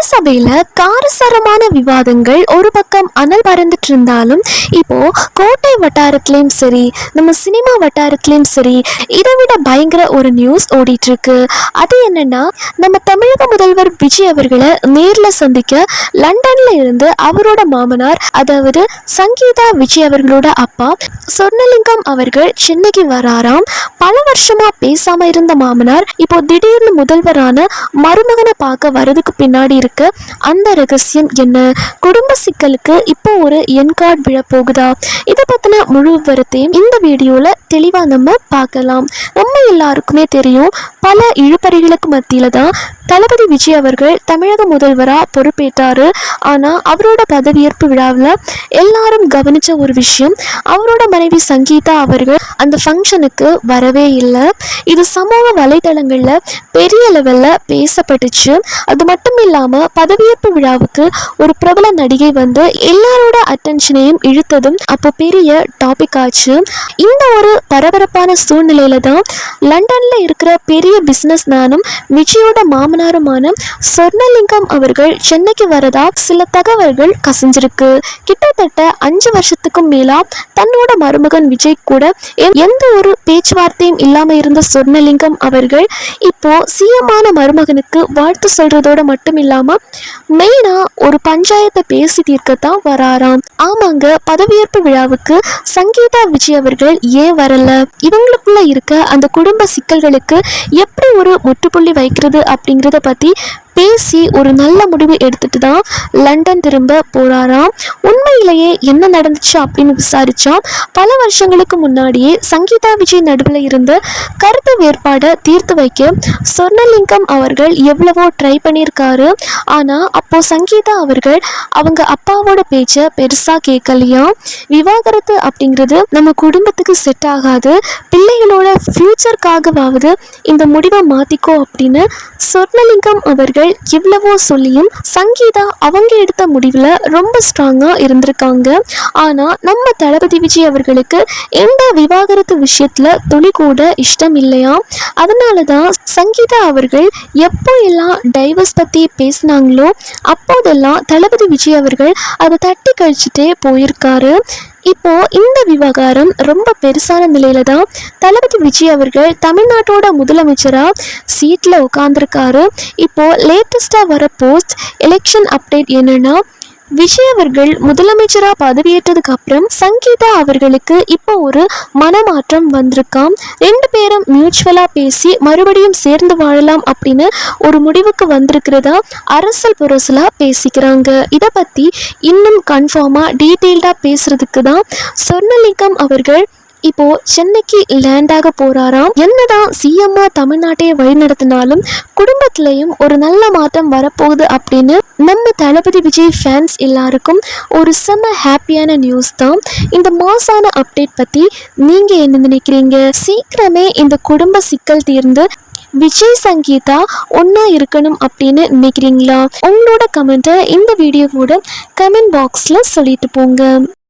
சட்டசபையில காரசாரமான விவாதங்கள் ஒரு பக்கம் அனல் பறந்துட்டு இருந்தாலும் இப்போ கோட்டை வட்டாரத்திலயும் சரி, நம்ம சினிமா வட்டாரத்திலயும் சரி, இதை விட பயங்கர ஒரு நியூஸ் ஓடிட்டு இருக்கு. அது என்னன்னா, நம்ம தமிழக முதல்வர் விஜய் அவர்களை நேர்ல சந்திக்க லண்டன்ல இருந்து அவரோட மாமனார், அதாவது சங்கீதா விஜய் அவர்களோட அப்பா சொர்ணலிங்கம் அவர்கள் சென்னைக்கு வராராம். பல வருஷமா பேசாம இருந்த மாமனார் இப்போ திடீர்னு முதல்வரான மருமகனை பார்க்க வரதுக்கு பின்னாடி இருக்க அந்த ரகசியம் என்ன? குடும்ப சிக்கலுக்கு இப்போ ஒரு என் கார்டு விழ போகுதா? இதை பத்தின முழு விவரத்தையும் இந்த வீடியோல தெளிவா நம்ம பார்க்கலாம். நம்ம எல்லாருக்குமே தெரியும், பல இழுபறிகளுக்கு மத்தியில தான் தளபதி விஜய் அவர்கள் தமிழக முதல்வரா பொறுப்பேற்றாரு. ஆனா அவரோட பதவியேற்பு விழாவில் எல்லாரும் கவனிச்ச ஒரு விஷயம், அவரோட மனைவி சங்கீதா அவர்கள் அந்த ஃபங்க்ஷனுக்கு வரவே இல்லை. இது சமூக வலைதளங்கள்ல பெரிய லெவல்ல பேசப்பட்டுச்சு. அது மட்டும் இல்லாம பதவியேற்பு விழாவுக்கு ஒரு பிரபல நடிகை வந்து எல்லாரோட அட்டென்ஷனையும் இழுத்ததும் அப்போ பெரிய டாபிக் ஆச்சு. இந்த ஒரு பரபரப்பான சூழ்நிலையில தான் லண்டன்ல இருக்கிற பெரிய பிசினஸ் மேனும் விஜயோட மாமனாருமான சொர்ணலிங்கம் அவர்கள் சென்னைக்கு வரதா சில தகவல்கள் கசிஞ்சிருக்கு. கிட்டத்தட்ட 5 வருஷத்துக்கும் மேலா தன்னோட மருமகன் விஜய் கூட எந்த ஒரு பேச்சுவார்த்தையும் இல்லாம இருந்த சொர்ணலிங்கம் அவர்கள் இப்போ சிஎமான மருமகனுக்கு வாழ்த்து சொல்றதோட மட்டும் இல்லாம மெயினா ஒரு பஞ்சாயத்தை பேசி தீர்க்கத்தான் வராராம். ஆமாங்க, பதவியேற்பு விழாவுக்கு சங்கீதா விஜய் அவர்கள் ஏன் வரல, இவங்களுக்குள்ள இருக்க அந்த குடும்ப சிக்கல்களுக்கு எப்படி ஒரு முற்றுப்புள்ளி வைக்கிறது அப்படிங்கிறத பத்தி பேசி ஒரு நல்ல முடிவு எடுத்துட்டு தான் லண்டன் திரும்ப போறாராம். உண்மையிலேயே என்ன நடந்துச்சு அப்படின்னு விசாரிச்சா, பல வருஷங்களுக்கு முன்னாடியே சங்கீதா விஜய் நடுவில் இருந்த கருத்து வேறுபாடை தீர்த்து வைக்க சொர்ணலிங்கம் அவர்கள் எவ்வளவோ ட்ரை பண்ணியிருக்காரு. ஆனா அப்போ சங்கீதா அவர்கள் அவங்க அப்பாவோட பேச்சை பெருசா கேட்கலையா. விவாகரத்து அப்படிங்கிறது நம்ம குடும்பத்துக்கு செட் ஆகாது, பிள்ளைகளோட ஃபியூச்சருக்காகவாவது இந்த முடிவை மாத்திக்கோ அப்படின்னு சொர்ணலிங்கம் அவர்கள் எவ்வளவோ சொல்லியும் சங்கீதா அவங்க எடுத்த முடிவுல ரொம்ப ஸ்ட்ராங்கா இருந்திருக்காங்க. ஆனா நம்ம தளபதி விஜய் அவர்களுக்கு எந்த விவாகரத்து விஷயத்துல துளி கூட இஷ்டம் இல்லையா. அதனாலதான் சங்கீதா அவர்கள் எப்போ எல்லாம் டைவர்ஸ் பத்தி பேசினாங்களோ அப்போதெல்லாம் தளபதி விஜய் அவர்கள் அதை தட்டி கழிச்சுட்டே போயிருக்காரு. இப்போ இந்த விவகாரம் ரொம்ப பெருசான நிலையில தான் தளபதி விஜய் அவர்கள் தமிழ்நாட்டோட முதலமைச்சரா சீட்ல உட்கார்ந்துருக்காரு. இப்போ லேட்டஸ்டா வர போஸ்ட் எலெக்ஷன் அப்டேட் என்னன்னா, விஜய் அவர்கள் முதலமைச்சரா பதவியேற்றதுக்கு அப்புறம் சங்கீதா அவர்களுக்கு இப்போ ஒரு மனமாற்றம் வந்திருக்காம். 2 பேரும் மியூச்சுவலா பேசி மறுபடியும் சேர்ந்து வாழலாம் அப்படின்னு ஒரு முடிவுக்கு வந்திருக்கிறதா அரசல் புரசலா பேசிக்கிறாங்க. இதை பத்தி இன்னும் கன்ஃபார்மா டீட்டெயில்டா பேசுறதுக்கு தான் சொர்ணலிங்கம் அவர்கள் இப்போ சென்னைக்கு லேண்டாக போறாராம். என்னதான் சிஎம்மா தமிழ்நாட்டையே வழிநடத்தினாலும் குடும்பத்திலையும் ஒரு நல்ல மாற்றம் வரப்போகுது அப்படின்னு நம்ம தளபதி விஜய் ஃபேன்ஸ் எல்லாருக்கும் ஒரு செம்ம ஹாப்பியான நியூஸ் தான். இந்த மாசான அப்டேட் பத்தி நீங்க என்ன நினைக்கிறீங்க? சீக்கிரமே இந்த குடும்ப சிக்கல் தீர்ந்து விஜய் சங்கீதா ஒன்னா இருக்கணும் அப்படின்னு நினைக்கிறீங்களா? உங்களோட கமெண்ட்டை இந்த வீடியோவோட கமெண்ட் பாக்ஸ்ல சொல்லிட்டு போங்க.